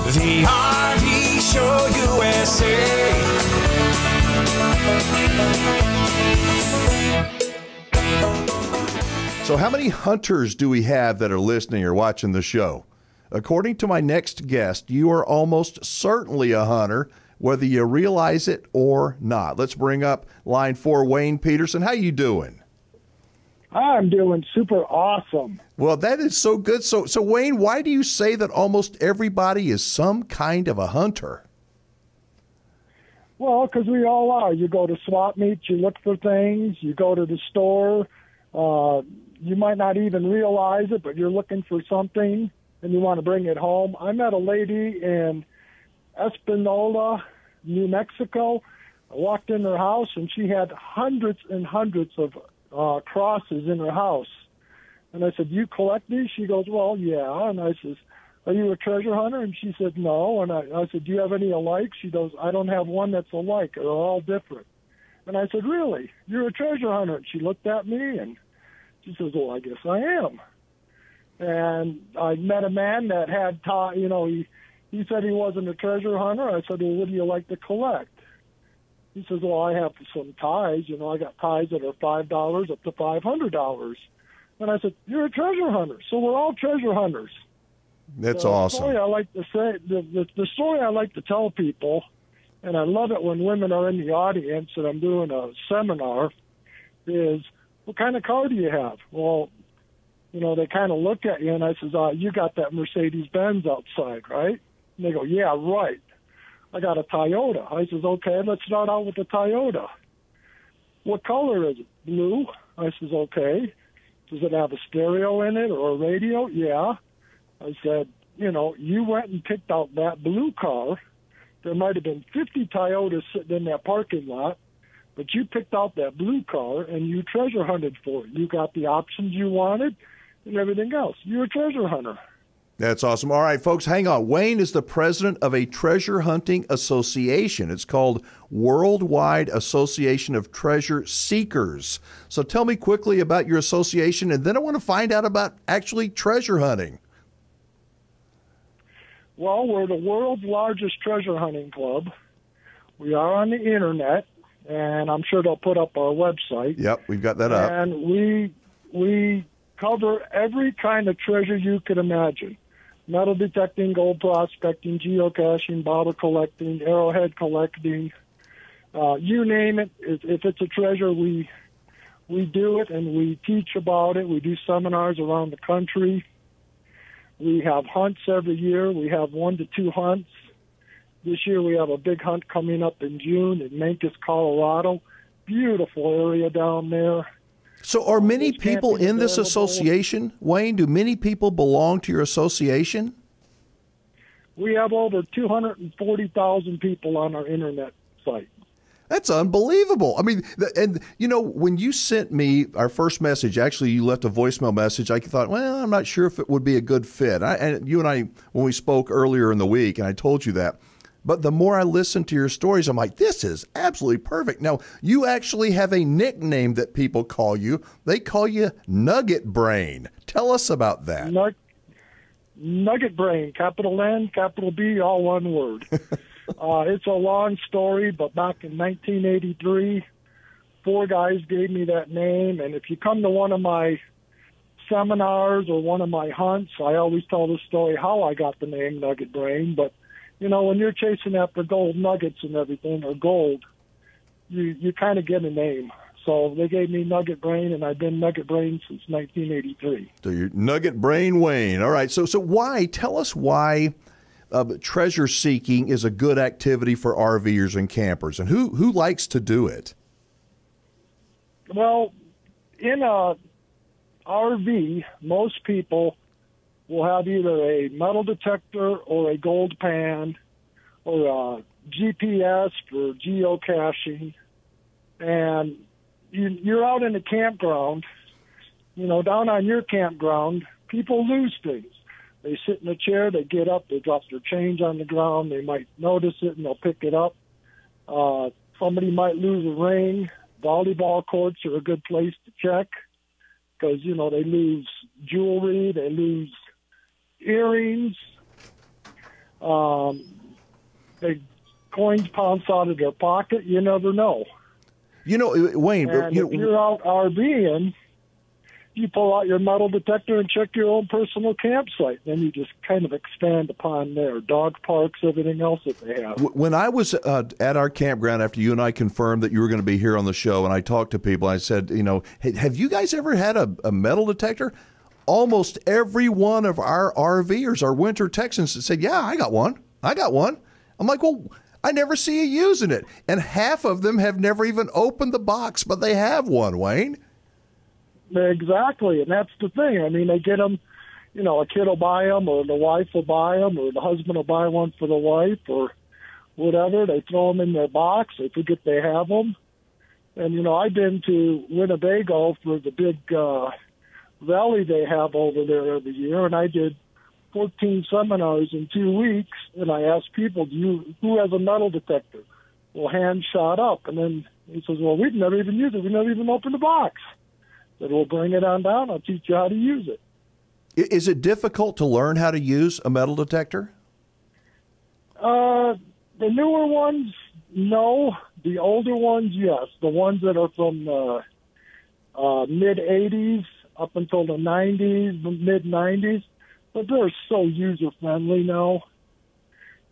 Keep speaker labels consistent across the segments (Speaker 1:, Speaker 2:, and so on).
Speaker 1: The RV Show USA.
Speaker 2: So how many hunters do we have that are listening or watching the show? According to my next guest, you are almost certainly a hunter, whether you realize it or not. Let's bring up line 4, Wayne Peterson. How you doing?
Speaker 3: I'm doing super awesome.
Speaker 2: Well, that is so good. So Wayne, why do you say that almost everybody is some kind of a hunter?
Speaker 3: Well, because we all are. You go to swap meets, you look for things, you go to the store, you might not even realize it, but you're looking for something and you want to bring it home. I met a lady in Espanola, New Mexico. I walked in her house and she had hundreds and hundreds of crosses in her house. And I said, "You collect these?" She goes, "Well, yeah." And I says, "Are you a treasure hunter?" And she said, "No." And I said, "Do you have any alike?" She goes, "I don't have one that's alike. They're all different." And I said, "Really? You're a treasure hunter?" And she looked at me and she says, "Well, I guess I am." And I met a man that had, he said he wasn't a treasure hunter. I said, "Well, what do you like to collect?" He says, "Well, I have some ties. I got ties that are $5 up to $500. And I said, "You're a treasure hunter." So we're all treasure hunters.
Speaker 2: That's awesome.
Speaker 3: The story I like to say, the story I like to tell people, and I love it when women are in the audience and I'm doing a seminar, is, "What kind of car do you have?" Well, they kind of look at you and I says, "You got that Mercedes-Benz outside, right?" And they go, "Yeah, right. I got a Toyota." I says, "Okay, let's start out with the Toyota. What color is it?" "Blue." I says, "Okay. Does it have a stereo in it or a radio?" "Yeah." I said, "You went and picked out that blue car. There might have been 50 Toyotas sitting in that parking lot, but you picked out that blue car and you treasure hunted for it. You got the options you wanted and everything else. You're a treasure hunter."
Speaker 2: That's awesome. All right, folks, hang on. Wayne is the president of a treasure hunting association. It's called Worldwide Association of Treasure Seekers. So tell me quickly about your association, and then I want to find out about actually treasure hunting.
Speaker 3: Well, we're the world's largest treasure hunting club. We are on the internet, and I'm sure they'll put up our website.
Speaker 2: Yep, we've got that up.
Speaker 3: And we cover every kind of treasure you could imagine. Metal detecting, gold prospecting, geocaching, bottle collecting, arrowhead collecting, you name it. If it's a treasure, we do it, and we teach about it. We do seminars around the country. We have hunts every year. We have 1 to 2 hunts. This year we have a big hunt coming up in June in Mancos, Colorado. Beautiful area down there.
Speaker 2: So are many people in this association, Wayne? Do many people belong to your association?
Speaker 3: We have over 240,000 people on our internet site.
Speaker 2: That's unbelievable. I mean, when you sent me our first message, actually you left a voicemail message, I thought, well, I'm not sure if it would be a good fit. And you and I, when we spoke earlier in the week, and I told you that. But the more I listen to your stories, I'm like, this is absolutely perfect. Now, you actually have a nickname that people call you. They call you NuggetBrain. Tell us about that.
Speaker 3: NuggetBrain, capital N, capital B, all one word. It's a long story, but back in 1983, 4 guys gave me that name. And if you come to one of my seminars or one of my hunts, I always tell the story how I got the name NuggetBrain. But when you're chasing after gold nuggets and everything, or gold, you kind of get a name. So they gave me NuggetBrain, and I've been NuggetBrain since 1983.
Speaker 2: So you're NuggetBrain Wayne. All right. So tell us why treasure seeking is a good activity for RVers and campers, and who likes to do it?
Speaker 3: Well, in a RV, most people will have either a metal detector or a gold pan or a GPS for geocaching. And you're out in a campground, down on your campground, people lose things. They sit in a chair, they get up, they drop their change on the ground, they might notice it and they'll pick it up. Somebody might lose a ring. Volleyball courts are a good place to check because, they lose jewelry, they lose earrings. They coins pounce out of their pocket. You never know.
Speaker 2: You know, Wayne,
Speaker 3: And if you're out RVing, you pull out your metal detector and check your own personal campsite. Then you just kind of expand upon their dog parks, everything else that they have.
Speaker 2: When I was at our campground after you and I confirmed that you were going to be here on the show, and I talked to people, I said, you know, hey, have you guys ever had a metal detector? Almost every one of our RVers, our winter Texans, said, yeah, I got one. I got one. I'm like, well, I never see you using it. And half of them have never even opened the box, but they have one, Wayne.
Speaker 3: Exactly, and that's the thing. I mean, they get them, you know, a kid will buy them, or the wife will buy them, or the husband will buy one for the wife, or whatever. They throw them in their box. They forget they have them. And, you know, I've been to Winnebago for the big rally they have over there every year, and I did 14 seminars in 2 weeks, and I asked people, who has a metal detector? Well, hand shot up. And then he says, well, we've never even used it. We've never even opened the box. I said, well, bring it on down. I'll teach you how to use it.
Speaker 2: Is it difficult to learn how to use a metal detector?
Speaker 3: The newer ones, no. The older ones, yes. The ones that are from the mid-'80s up until the 90s, mid-'90s, but they're so user-friendly now.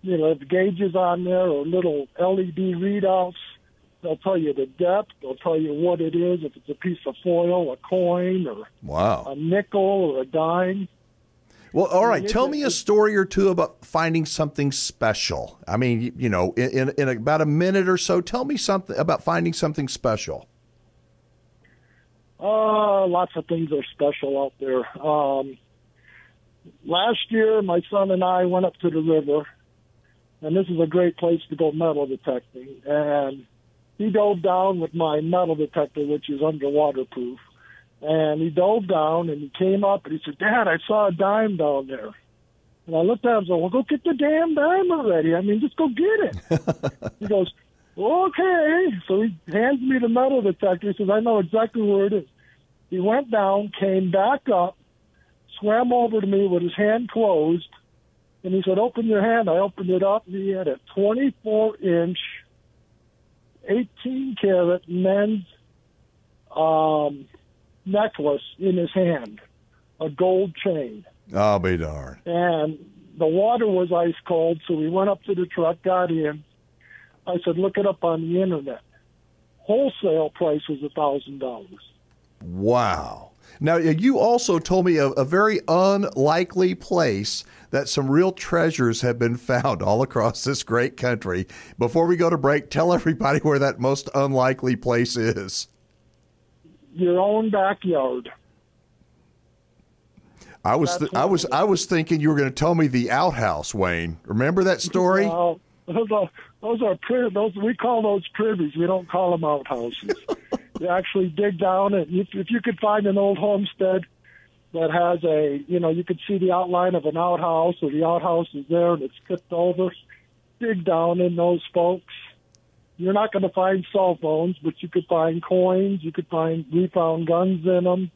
Speaker 3: You know, the gauges on there are little LED readouts. They'll tell you the depth. They'll tell you what it is, if it's a piece of foil, a coin, or a nickel, or a dime.
Speaker 2: Well, all right. Tell me a story or two about finding something special. I mean, you know, in about a minute or so, tell me something about finding something special.
Speaker 3: Lots of things are special out there. Last year, my son and I went up to the river, and this is a great place to go metal detecting. And he dove down with my metal detector, which is underwater proof. And he dove down, and he came up, and he said, Dad, I saw a dime down there. And I looked at him and said, well, go get the damn dime already. I mean, just go get it. He goes, okay. So he hands me the metal detector. He says, I know exactly where it is. He went down, came back up, swam over to me with his hand closed, and he said, open your hand. I opened it up, and he had a 24-inch, 18-karat men's necklace in his hand, a gold chain.
Speaker 2: I'll be darned.
Speaker 3: And the water was ice cold, so we went up to the truck, got in. I said, look it up on the internet. Wholesale price was $1,000.
Speaker 2: Wow. Now, you also told me a very unlikely place that some real treasures have been found all across this great country. Before we go to break, tell everybody where that most unlikely place is.
Speaker 3: Your own backyard.
Speaker 2: I was thinking you were going to tell me the outhouse, Wayne. Remember that story?
Speaker 3: Those we call those privies. We don't call them outhouses. You actually dig down, and if you could find an old homestead that has you could see the outline of an outhouse, or the outhouse is there and it's tipped over, dig down in those folks. You're not going to find cell phones, but you could find coins. You could find, we found guns in them,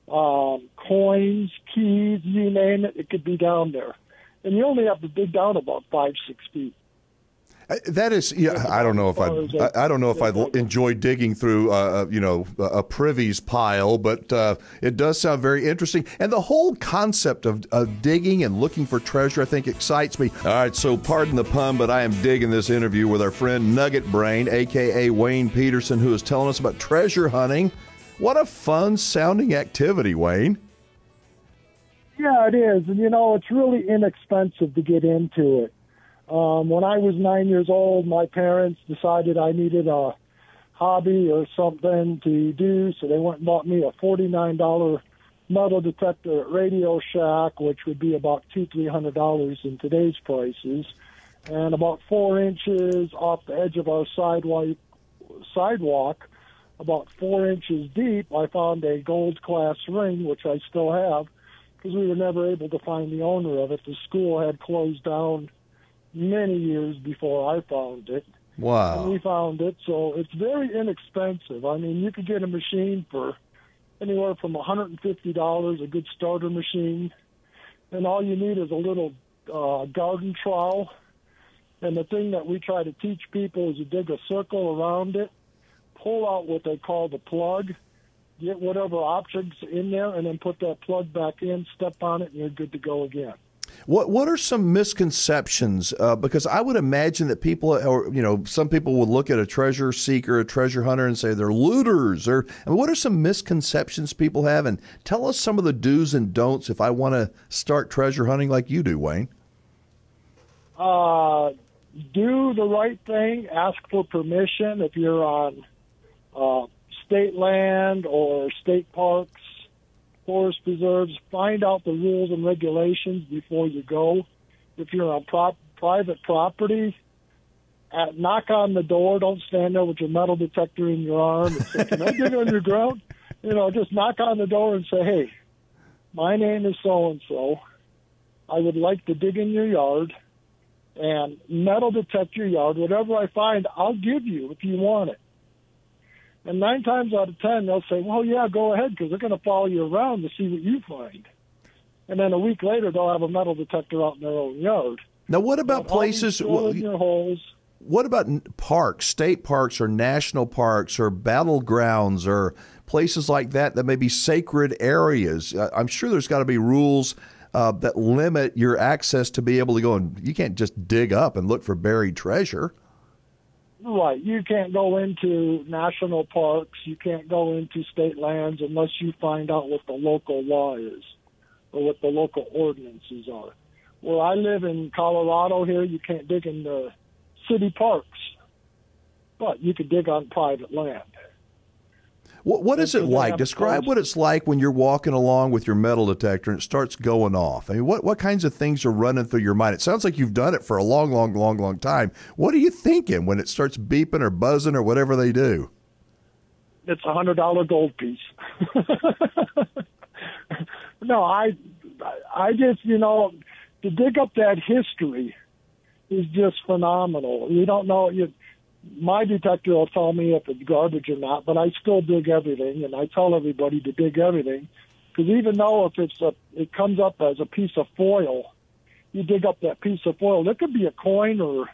Speaker 3: coins, keys, you name it. It could be down there. And you only have to dig down about 5-6 feet.
Speaker 2: That is, yeah. I don't know if I'd enjoy digging through, a privies pile, but it does sound very interesting. And the whole concept of digging and looking for treasure, I think, excites me. All right, so pardon the pun, but I am digging this interview with our friend NuggetBrain, a.k.a. Wayne Peterson, who is telling us about treasure hunting. What a fun-sounding activity, Wayne.
Speaker 3: Yeah, it is. And, it's really inexpensive to get into it. When I was 9 years old, my parents decided I needed a hobby or something to do, so they went and bought me a $49 metal detector at Radio Shack, which would be about $200-300 in today's prices, and about 4 inches off the edge of our sidewalk, about 4 inches deep, I found a gold-class ring, which I still have, because we were never able to find the owner of it. The school had closed down many years before I found it.
Speaker 2: Wow.
Speaker 3: And we found it, so it's very inexpensive. I mean, you could get a machine for anywhere from $150, a good starter machine, and all you need is a little garden trowel. And the thing that we try to teach people is to dig a circle around it, pull out what they call the plug, get whatever objects in there, and then put that plug back in, step on it, and you're good to go again.
Speaker 2: What are some misconceptions? Because I would imagine that people, or some people would look at a treasure seeker, a treasure hunter, and say they're looters. What are some misconceptions people have? And tell us some of the do's and don'ts if I want to start treasure hunting like you do, Wayne.
Speaker 3: Do the right thing. Ask for permission if you're on state land or state parks, forest preserves. Find out the rules and regulations before you go. If you're on private property, knock on the door. Don't stand there with your metal detector in your arm and say, "Can I dig on your ground?" Just knock on the door and say, "Hey, my name is so-and-so. I would like to dig in your yard and metal detect your yard. Whatever I find, I'll give you if you want it." And 9 times out of 10, they'll say, "Well, yeah, go ahead," because they're going to follow you around to see what you find. And then a week later, they'll have a metal detector out in their own yard.
Speaker 2: Now, what about places?
Speaker 3: Your holes.
Speaker 2: What about parks, state parks or national parks or battlegrounds or places like that may be sacred areas? I'm sure there's got to be rules that limit your access to be able to go, and you can't just dig up and look for buried treasure.
Speaker 3: Right. You can't go into national parks. You can't go into state lands unless you find out what the local law is or what the local ordinances are. Where I live in Colorado here, you can't dig in the city parks, but you can dig on private land.
Speaker 2: What is it like? Describe what it's like when you're walking along with your metal detector and it starts going off. I mean, what kinds of things are running through your mind? It sounds like you've done it for a long time. What are you thinking when it starts beeping or buzzing or whatever they do?
Speaker 3: It's a $100 gold piece. No, I just, to dig up that history is just phenomenal. You don't know, my detector will tell me if it's garbage or not, but I still dig everything, and I tell everybody to dig everything, because even though if it comes up as a piece of foil, you dig up that piece of foil, there could be a coin or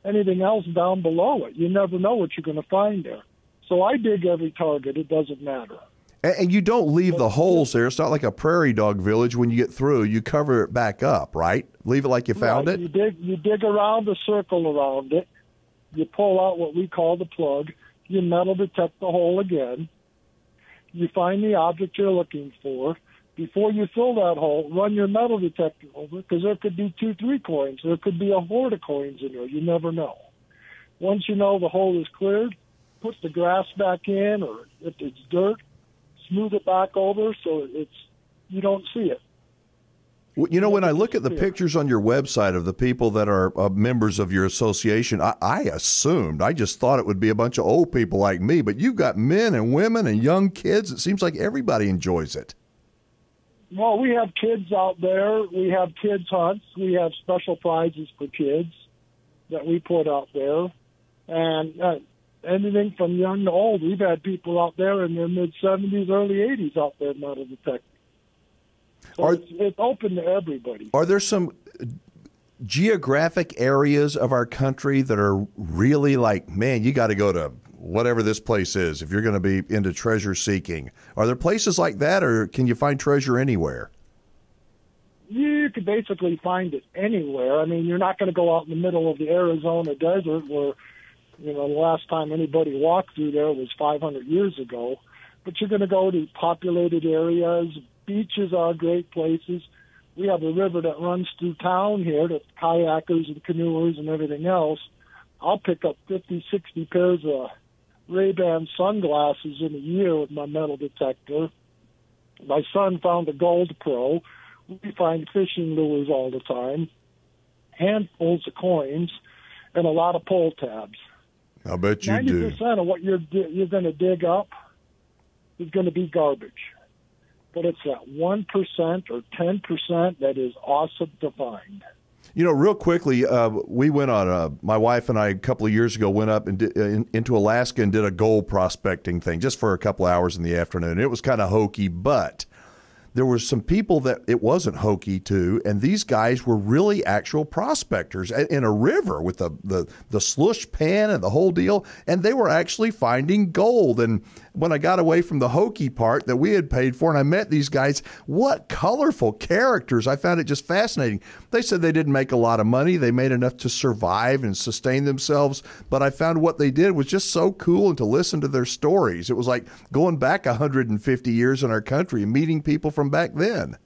Speaker 3: anything else down below it. You never know what you're going to find there. So I dig every target. It doesn't matter.
Speaker 2: And you don't leave the holes there. It's not like a prairie dog village. When you get through, you cover it back up, right? Leave it like you found it?
Speaker 3: You dig around the circle around it. You pull out what we call the plug. You metal detect the hole again. You find the object you're looking for. Before you fill that hole, run your metal detector over, because there could be 2-3 coins. There could be a hoard of coins in there. You never know. Once you know the hole is cleared, put the grass back in, or if it's dirt, smooth it back over so you don't see it.
Speaker 2: When I look at the pictures on your website of the people that are members of your association, I just thought it would be a bunch of old people like me, but you've got men and women and young kids. It seems like everybody enjoys it.
Speaker 3: Well, we have kids out there. We have kids hunts. We have special prizes for kids that we put out there. And anything from young to old. We've had people out there in their mid-70s, early 80s out there metal detecting. So it's open to everybody. Are
Speaker 2: there some geographic areas of our country that are really like, man, you got to go to whatever this place is if you're going to be into treasure seeking? Are there places like that, or can you find treasure anywhere?
Speaker 3: You could basically find it anywhere. I mean, you're not going to go out in the middle of the Arizona desert where, the last time anybody walked through there was 500 years ago. But you're going to go to populated areas. Beaches are great places. We have a river that runs through town here that kayakers and canoers and everything else. I'll pick up 50, 60 pairs of Ray-Ban sunglasses in a year with my metal detector. My son found a Gold Pro. We find fishing lures all the time, handfuls of coins, and a lot of pull tabs.
Speaker 2: I bet you do.
Speaker 3: 90% of what you're going to dig up is going to be garbage. But it's that 1% or 10% that is awesome to find.
Speaker 2: Real quickly, we went on, my wife and I a couple of years ago went up and into Alaska and did a gold prospecting thing just for a couple hours in the afternoon. It was kind of hokey, but there were some people that it wasn't hokey to, and these guys were really actual prospectors in a river with the slush pan and the whole deal, and they were actually finding gold. And when I got away from the hokey part that we had paid for and I met these guys, what colorful characters. I found it just fascinating. They said they didn't make a lot of money. They made enough to survive and sustain themselves, but I found what they did was just so cool, and to listen to their stories. It was like going back 150 years in our country and meeting people from back then.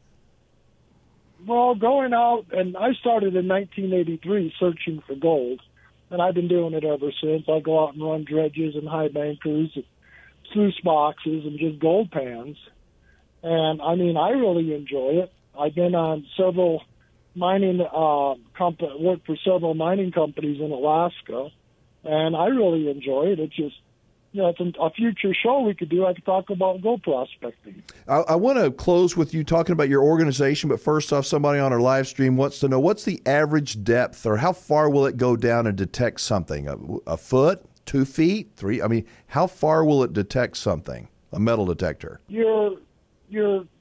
Speaker 3: Well, going out, and I started in 1983 searching for gold, and I've been doing it ever since. I go out and run dredges and high bankers, sluice boxes, and just gold pans. And, I mean, I really enjoy it. I've been on several mining worked for several mining companies in Alaska, and I really enjoy it. It's just, you know, it's a future show we could do. I could talk about gold prospecting. I
Speaker 2: want to close with you talking about your organization, but first off, somebody on our live stream wants to know, what's the average depth, or how far will it go down and detect something? A foot, 2 feet, 3? I mean, how far will it detect something, a metal detector?
Speaker 3: Your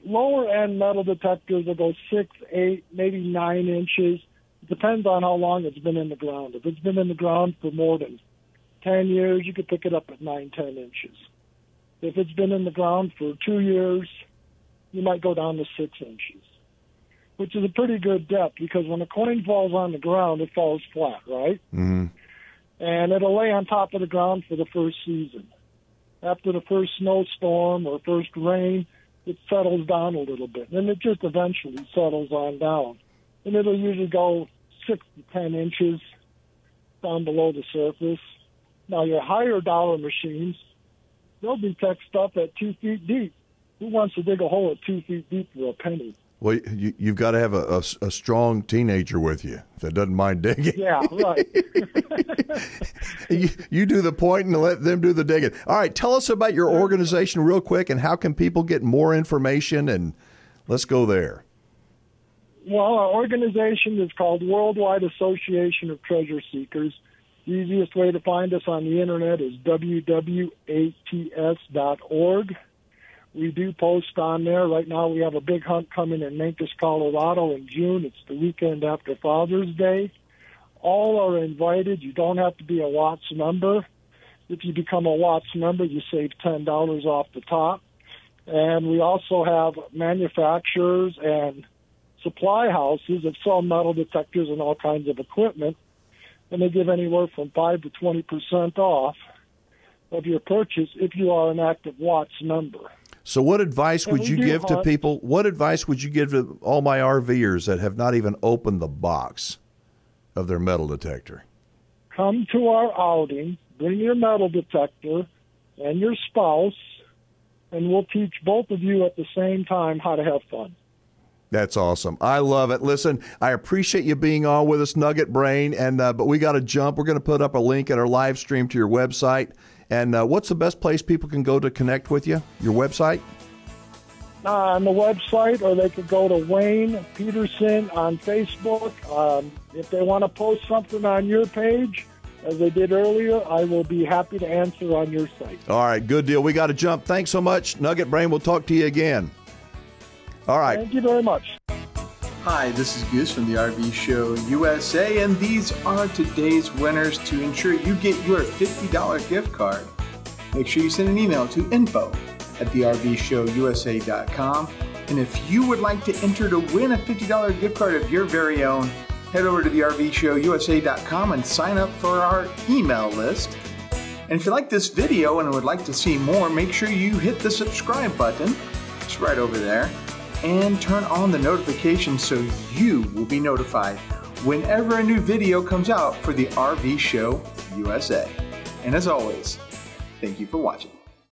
Speaker 3: lower-end metal detectors will go 6, 8, maybe 9 inches. It depends on how long it's been in the ground. If it's been in the ground for more than 10 years, you could pick it up at 9, 10 inches. If it's been in the ground for 2 years, you might go down to 6 inches, which is a pretty good depth, because when a coin falls on the ground, it falls flat, right?
Speaker 2: Mm-hmm.
Speaker 3: And it'll lay on top of the ground for the first season. After the first snowstorm or first rain, it settles down a little bit, and it just eventually settles on down. And it'll usually go 6 to 10 inches down below the surface. Now, your higher dollar machines, they'll detect stuff at 2 feet deep. Who wants to dig a hole at 2 feet deep for a penny?
Speaker 2: Well, you've got to have a strong teenager with you that doesn't mind digging.
Speaker 3: Yeah, right.
Speaker 2: you do the pointing and let them do the digging. All right, tell us about your organization real quick, and how can people get more information, and let's go there.
Speaker 3: Well, our organization is called Worldwide Association of Treasure Seekers. The easiest way to find us on the internet is www.ats.org. We do post on there. Right now we have a big hunt coming in Memphis, Colorado in June. It's the weekend after Father's Day. All are invited. You don't have to be a Watts member. If you become a Watts member, you save $10 off the top. And we also have manufacturers and supply houses that sell metal detectors and all kinds of equipment, and they give anywhere from 5 to 20% off of your purchase if you are an active Watts member.
Speaker 2: So what advice would you give to people? What advice would you give to all my RVers that have not even opened the box of their metal detector?
Speaker 3: Come to our outing, bring your metal detector and your spouse, and we'll teach both of you at the same time how to have fun.
Speaker 2: That's awesome. I love it. Listen, I appreciate you being on with us, NuggetBrain, and but we got to jump. We're going to put up a link at our live stream to your website. And what's the best place people can go to connect with you? Your website?
Speaker 3: On the website, or they could go to Wayne Peterson on Facebook. If they want to post something on your page, as they did earlier, I will be happy to answer on your site.
Speaker 2: All right, good deal. We got to jump. Thanks so much, NuggetBrain. We'll talk to you again. All right.
Speaker 3: Thank you very much.
Speaker 4: Hi, this is Goose from the RV Show USA, and these are today's winners to ensure you get your $50 gift card. Make sure you send an email to info@thervshowusa.com. And if you would like to enter to win a $50 gift card of your very own, head over to thervshowusa.com and sign up for our email list. And if you like this video and would like to see more, make sure you hit the subscribe button. It's right over there. And turn on the notifications so you will be notified whenever a new video comes out for the RV Show USA. And as always, thank you for watching.